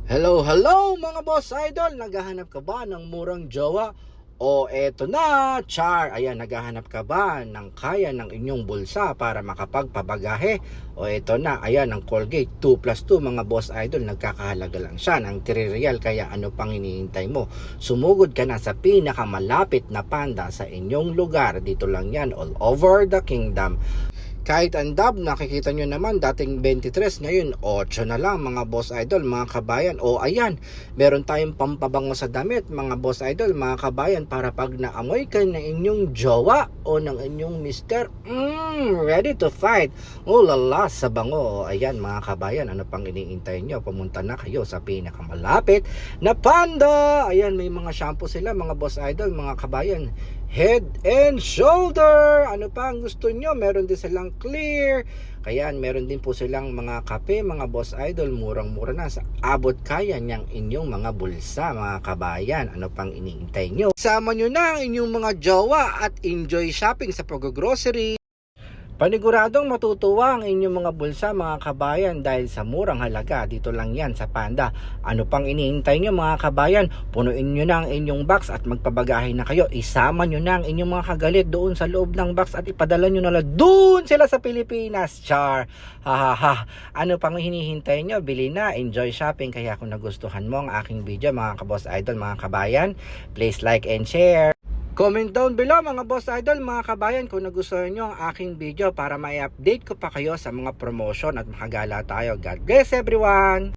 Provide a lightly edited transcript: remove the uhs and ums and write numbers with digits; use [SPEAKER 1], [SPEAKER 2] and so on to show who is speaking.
[SPEAKER 1] Hello, hello mga boss idol! Naghahanap ka ba ng murang jowa? O eto na, char! Ayan, naghahanap ka ba ng kaya ng inyong bulsa para makapagpabagahe? O eto na, ayan, ang Colgate 2 plus 2 mga boss idol, nagkakahalaga lang siya ng 3 real, kaya ano pang hinihintay mo? Sumugod ka na sa pinakamalapit na panda sa inyong lugar. Dito lang yan, all over the kingdom. Kahit ang DAB, nakikita nyo naman, dating 23, ngayon 8 na lang mga boss idol, mga kabayan. O ayan, meron tayong pampabango sa damit mga boss idol, mga kabayan, para pag naamoy ka ng inyong jowa o ng inyong mister, ready to fight. Oh lala, sa bango. O ayan mga kabayan, ano pang iniintay nyo? Pumunta na kayo sa pinakamalapit na panda. Ayan, may mga shampoo sila mga boss idol, mga kabayan. Head and shoulder. Ano pa ang gusto nyo? Meron din silang clear. Kaya meron din po silang mga kape mga boss idol. Murang-mura na, sa abot kaya niyang inyong mga bulsa mga kabayan. Ano pang iniintay nyo? Sama nyo na ang inyong mga jowa at enjoy shopping sa pag-grocery. Paniguradong matutuwa ang inyong mga bulsa mga kabayan dahil sa murang halaga. Dito lang yan sa Panda. Ano pang iniintay nyo mga kabayan? Punuin nyo na ang inyong box at magpabagahe na kayo. Isama nyo na ang inyong mga kagalit doon sa loob ng box at ipadala nyo na lang doon sila sa Pilipinas. Char! Ha. Ano pang hinihintay nyo? Bili na, enjoy shopping. Kaya kung nagustuhan mo ang aking video mga kaboss idol, mga kabayan, please like and share. Comment down below mga boss idol, mga kabayan, kung nagustuhan nyo ang aking video para ma-update ko pa kayo sa mga promotion at makagala tayo. God bless everyone!